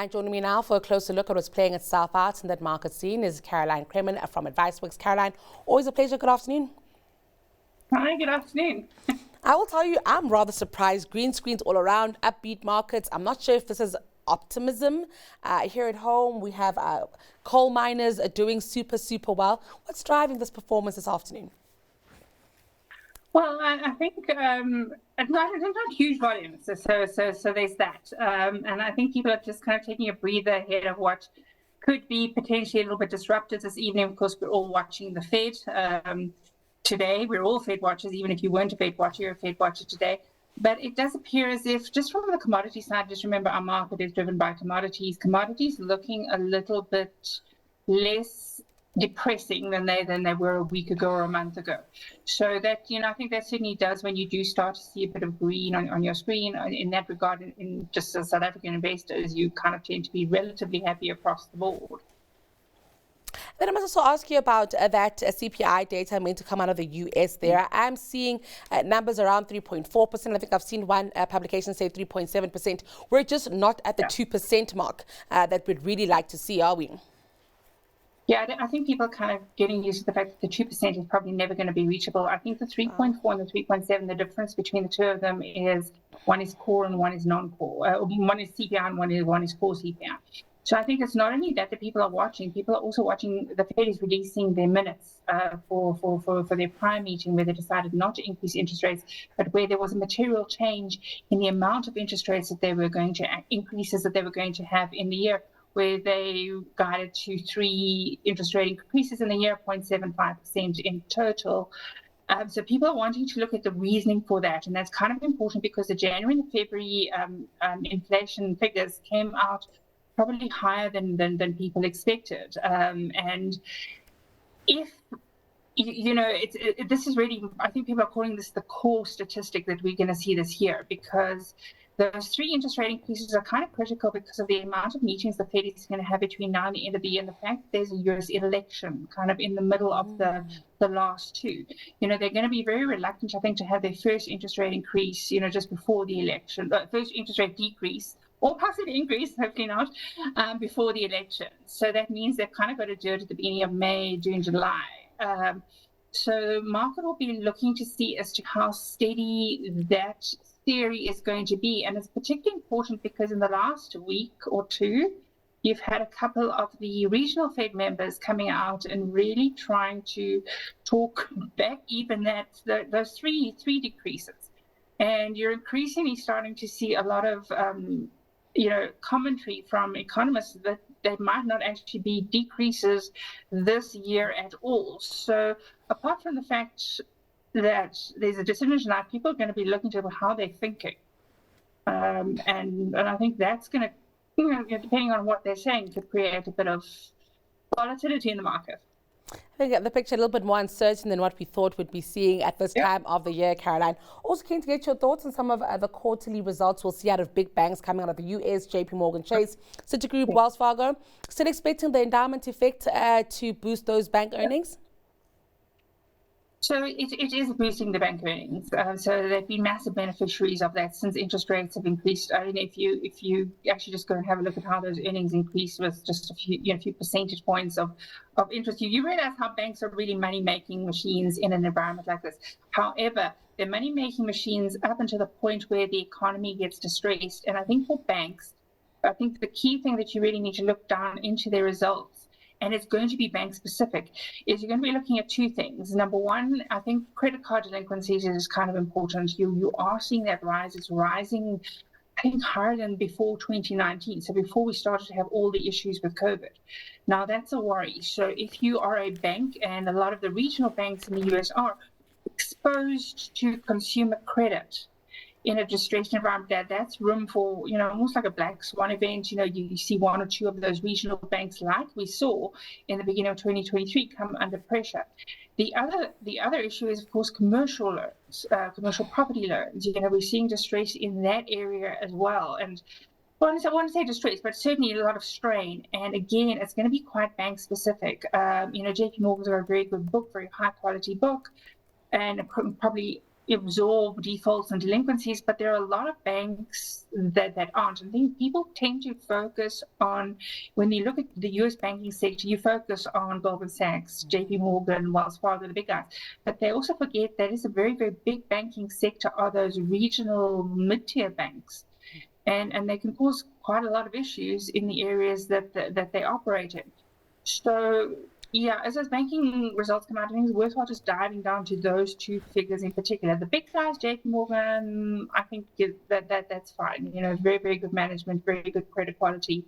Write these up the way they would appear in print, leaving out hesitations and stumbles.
And joining me now for a closer look at what's playing itself out in that market scene is Cremen from Adviceworx. Caroline, always a pleasure. Good afternoon. Hi, good afternoon. I will tell you, I'm rather surprised. Green screens all around, upbeat markets. I'm not sure if this is optimism. Here at home, we have coal miners doing super well. What's driving this performance this afternoon? Well, I think it's not huge volumes, so there's that. And I think people are just kind of taking a breather ahead of what could be potentially a little bit disruptive this evening. Of course, we're all watching the Fed today. We're all Fed watchers, even if you weren't a Fed watcher, you're a Fed watcher today. But it does appear as if, just from the commodity side, just remember our market is driven by commodities. Commodities looking a little bit less depressing than they were a week ago or a month ago. So that, I think that certainly does, when you do start to see a bit of green on your screen in that regard, in just as South African investors, you kind of tend to be relatively happy across the board. Then I must also ask you about that CPI data meant to come out of the US there. I'm seeing numbers around 3.4%. I think I've seen one publication say 3.7%. We're just not at the 2% mark that we'd really like to see, are we? Yeah, I think people are kind of getting used to the fact that the 2% is probably never going to be reachable. I think the 3.4 and the 3.7, the difference between the two of them is one is core and one is non-core. One is CPI and one is core CPI. So I think it's not only that the people are watching, people are also watching. The Fed is releasing their minutes for their prime meeting, where they decided not to increase interest rates, but where there was a material change in the amount of interest rates that they were going to increases that they were going to have in the year, where they guided to 3 interest rate increases in the year, 0.75% in total. So people are wanting to look at the reasoning for that, and that's kind of important because the January and February inflation figures came out probably higher than people expected. And if this is really, I think people are calling this the core statistic that we're going to see this year, because those 3 interest rate increases are kind of critical because of the amount of meetings the Fed is going to have between now and the end of the year, and the fact that there's a US election kind of in the middle of the last 2. They're going to be very reluctant, I think, to have their first interest rate increase, just before the election, first interest rate decrease, or possibly increase, hopefully not, before the election. So that means they've kind of got to do it at the beginning of May, June, July. So market will be looking to see as to how steady that theory is going to be. And it's particularly important because in the last week or 2, you've had a couple of the regional Fed members coming out and really trying to talk back even those three decreases. And you're increasingly starting to see a lot of commentary from economists that they might not actually be decreases this year at all. So apart from the fact that there's a decision tonight, people are going to be looking to how they're thinking. And I think that's going to, depending on what they're saying, could create a bit of volatility in the market. I think the picture a little bit more uncertain than what we thought we'd be seeing at this time of the year, Caroline. Also keen to get your thoughts on some of the quarterly results we'll see out of big banks coming out of the US, JP Morgan Chase, Citigroup, Wells Fargo. Still expecting the endowment effect to boost those bank earnings? So it is boosting the bank earnings. So they've been massive beneficiaries of that since interest rates have increased. I mean, if you actually just go and have a look at how those earnings increased with just a few percentage points of interest, you realize how banks are really money-making machines in an environment like this. However, they're money-making machines up until the point where the economy gets distressed. And I think for banks, I think the key thing that you really need to look down into their results, and it's going to be bank specific, is you're going to be looking at 2 things. Number one, I think credit card delinquencies is kind of important. You are seeing that rise. It's rising, I think, higher than before 2019. So before we started to have all the issues with COVID. Now that's a worry. So if you are a bank, and a lot of the regional banks in the US are exposed to consumer credit in a distressed environment, that's room for, almost like a black swan event. You see 1 or 2 of those regional banks, like we saw in the beginning of 2023, come under pressure. The other issue is, of course, commercial loans, commercial property loans. We're seeing distress in that area as well. And I want to say distress, but certainly a lot of strain. And again, it's going to be quite bank specific. JP Morgan's got a very good book, very high quality book, and probably absorb defaults and delinquencies, but there are a lot of banks that aren't. I think people tend to focus on, when you look at the US banking sector, you focus on Goldman Sachs, JP Morgan, Wells Fargo, the big guys. But they also forget that it's a very, very big banking sector are those regional mid-tier banks. And they can cause quite a lot of issues in the areas that they operate in. So, yeah, as those banking results come out, I think it's worthwhile just diving down to those two figures in particular. The big guys, JP Morgan, I think that's fine. You know, very, very good management, very good credit quality.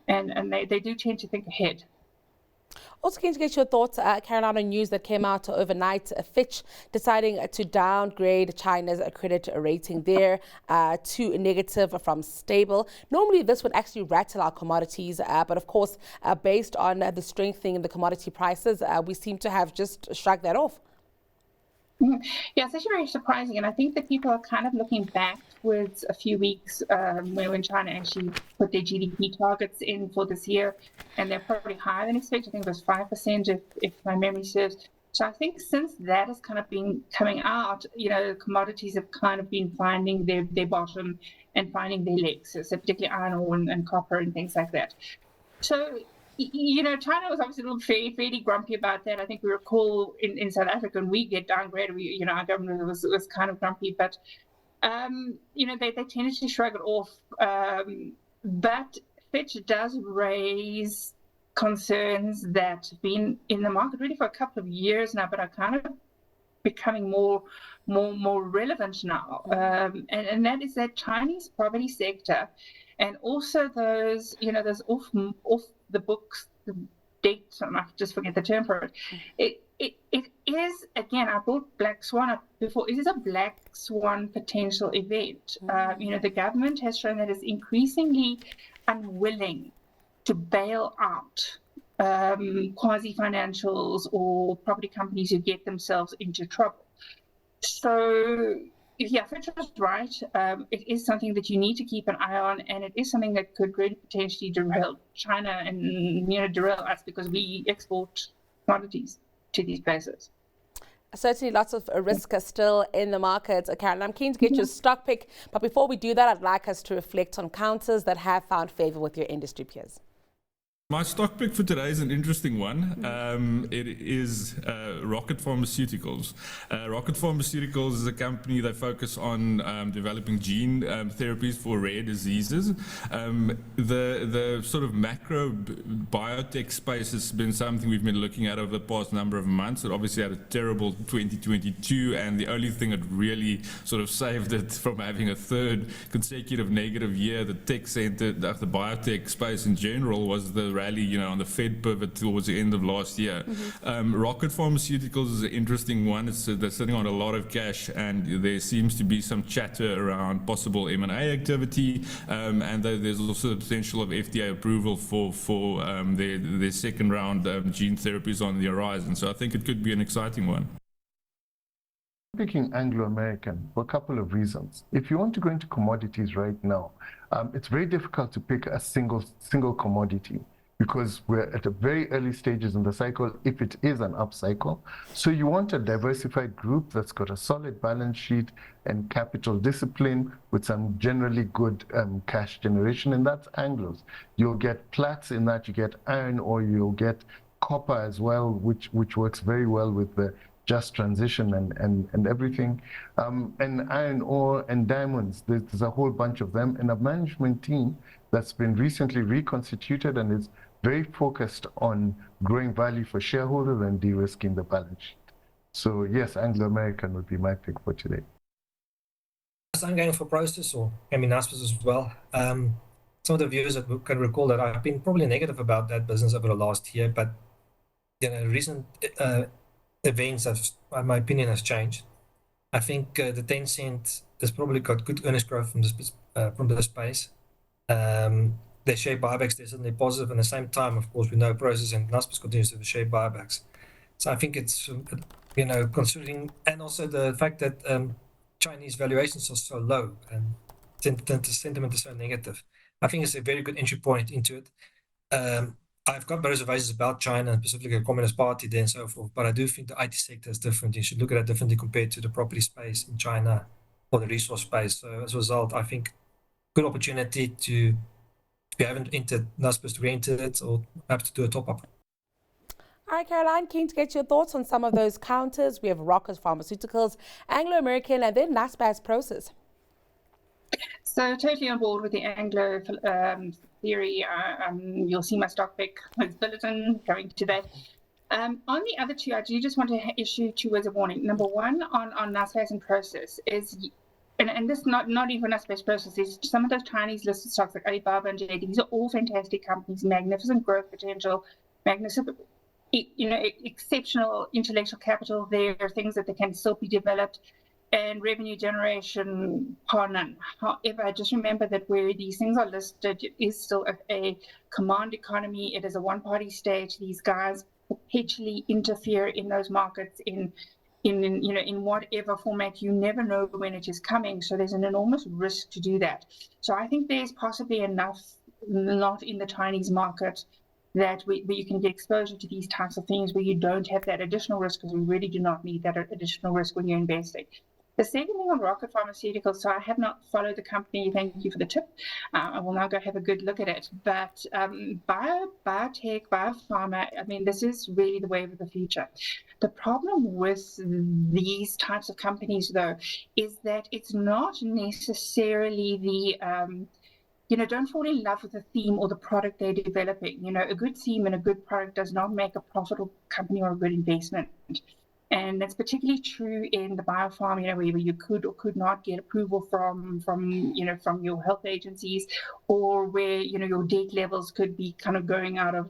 And they do tend to think ahead. Also keen to get your thoughts, Caroline, on news that came out overnight. Fitch deciding to downgrade China's credit rating there to negative from stable. Normally, this would actually rattle our commodities, but of course, based on the strengthening in the commodity prices, we seem to have just shrugged that off. Yeah, it's actually very surprising, and I think that people are kind of looking backwards a few weeks when China actually put their GDP targets in for this year, and they're probably higher than expected. I think it was 5%, if my memory serves. So I think since that has kind of been coming out, you know, commodities have kind of been finding their bottom and finding their legs, so particularly iron ore and copper and things like that. So, you know, China was obviously a little fairly grumpy about that. I think we recall in South Africa, when we get downgraded, you know, our government was kind of grumpy, but, you know, they tended to shrug it off. But Fitch does raise concerns that have been in the market really for a couple of years now, but are kind of becoming more relevant now. And that is that Chinese property sector, and also those, you know, those off the books, the dates, I just forget the term for it. It is, again, I brought Black Swan up before, it is a Black Swan potential event. You know, the government has shown that it's increasingly unwilling to bail out quasi-financials or property companies who get themselves into trouble. So, yeah, Fitch was right. It is something that you need to keep an eye on, and it is something that could really potentially derail China and, you know, derail us, because we export commodities to these places. Certainly lots of risk still in the market. Karen, I'm keen to get your stock pick, but before we do that, I'd like us to reflect on counters that have found favor with your industry peers. My stock pick for today is an interesting one. It is Rocket Pharmaceuticals. Rocket Pharmaceuticals is a company that focus on developing gene therapies for rare diseases. The sort of macro biotech space has been something we've been looking at over the past number of months. It obviously had a terrible 2022, and the only thing that really sort of saved it from having a third consecutive negative year, the tech center, the biotech space in general, was the rally, you know, on the Fed pivot towards the end of last year. Rocket Pharmaceuticals is an interesting one. They're sitting on a lot of cash, and there seems to be some chatter around possible M&A activity, and there's also the potential of FDA approval for their second round gene therapies on the horizon. So I think it could be an exciting one. Picking Anglo-American for a couple of reasons. If you want to go into commodities right now, it's very difficult to pick a single commodity, because we're at a very early stages in the cycle, if it is an up cycle. So you want a diversified group that's got a solid balance sheet and capital discipline with some generally good cash generation, and that's Anglos. You'll get Platts in that, you get iron ore, you'll get copper as well, which works very well with the just transition and everything. And iron ore and diamonds, there's a whole bunch of them, and a management team that's been recently reconstituted and is very focused on growing value for shareholders and de-risking the balance sheet. So yes, Anglo-American would be my pick for today. I'm going for Prosus or Naspers as well. Some of the viewers that can recall that I've been probably negative about that business over the last year, but, you know, recent events have, my opinion has changed. I think the Tencent has probably got good earnings growth from the space. Their share buybacks, they're certainly positive. At the same time, of course, we know Prosus and Naspers continues to have share buybacks. So I think it's, you know, considering, and also the fact that Chinese valuations are so low and sentiment is so negative, I think it's a very good entry point into it. I've got reservations about China and specifically the Communist Party there and so forth, but I do think the IT sector is different. You should look at it differently compared to the property space in China or the resource space. So as a result, I think good opportunity to, if you haven't entered Naspers, to re-enter it or perhaps to do a top-up. All right, Caroline, keen to get your thoughts on some of those counters. We have Rocket Pharmaceuticals, Anglo American, and then Naspers Process. So totally on board with the Anglo theory. You'll see my stock pick with Bulletin going to that. On the other two, I do just want to issue two words of warning. Number one, on Naspers and Process is, and this not even Naspers Process, is some of those Chinese listed stocks like Alibaba and JD. These are all fantastic companies, magnificent growth potential, magnificent, exceptional intellectual capital. There are things that they can still be developed, and revenue generation par none. However, just remember that where these things are listed, it is still a command economy. It is a one-party state. These guys perpetually interfere in those markets in whatever format. You never know when it is coming, so there's an enormous risk to do that. So I think there's possibly enough not in the Chinese market that where you can get exposure to these types of things where you don't have that additional risk, because we really do not need that additional risk when you're investing. The second thing on Rocket Pharmaceuticals, so I have not followed the company. Thank you for the tip. I will now go have a good look at it. But biotech, biopharma, I mean, this is really the wave of the future. The problem with these types of companies, though, is that it's not necessarily the don't fall in love with the theme or the product they're developing. A good theme and a good product does not make a profitable company or a good investment. And that's particularly true in the biopharm, where you could or could not get approval from your health agencies, or where, your debt levels could be kind of going out of,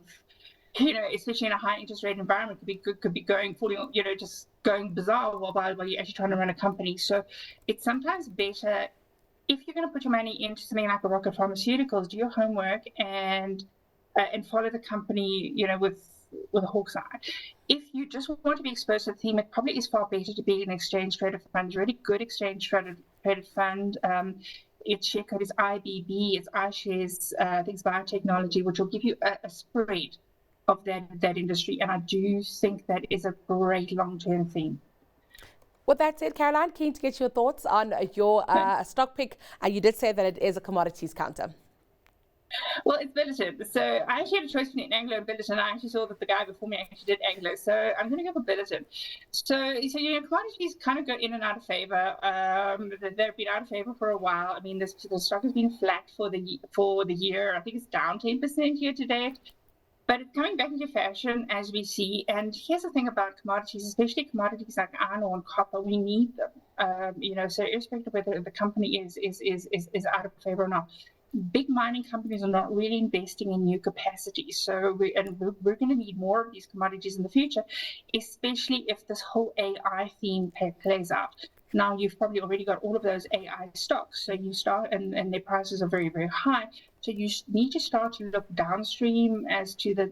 especially in a high interest rate environment, could be going fully, just going bizarre while you're actually trying to run a company. So it's sometimes better, if you're going to put your money into something like a Rocket Pharmaceuticals, do your homework and follow the company, with a hawk's eye. If you just want to be exposed to the theme, it probably is far better to be an exchange-traded fund. It's a really good exchange-traded fund. Its share code is IBB. It's iShares, I think it's biotechnology, which will give you a spread of that industry. And I do think that is a great long-term theme. With that said, Caroline, keen to get your thoughts on your stock pick. You did say that it is a commodities counter. Well, it's Billiton. So I actually had a choice between Anglo and Billiton. I actually saw that the guy before me actually did Anglo. So I'm going to go for Billiton. So commodities kind of go in and out of favor. They've been out of favor for a while. I mean, the stock has been flat for the year. I think it's down 10% year to date. But it's coming back into fashion, as we see. And here's the thing about commodities, especially commodities like iron ore and copper, we need them. So irrespective of whether the company is out of favor or not. Big mining companies are not really investing in new capacity. So we're going to need more of these commodities in the future, especially if this whole AI theme plays out. Now, you've probably already got all of those AI stocks. So you start, and their prices are very, very high. So you need to start to look downstream as to the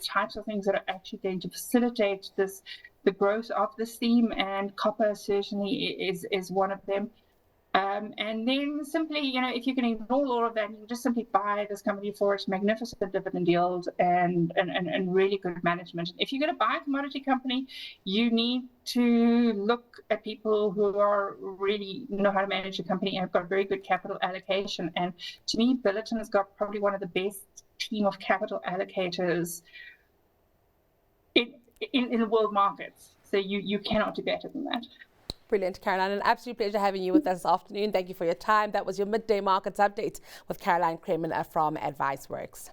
types of things that are actually going to facilitate the growth of this theme. And copper certainly is one of them. And then simply, if you can ignore all of that, you can just simply buy this company for its magnificent dividend yield and really good management. If you're going to buy a commodity company, you need to look at people who are really know how to manage a company and have got very good capital allocation. And to me, Billiton has got probably one of the best team of capital allocators in the world markets. So you cannot do better than that. Brilliant, Caroline. An absolute pleasure having you with us this afternoon. Thank you for your time. That was your midday markets update with Caroline Cremen from Adviceworx.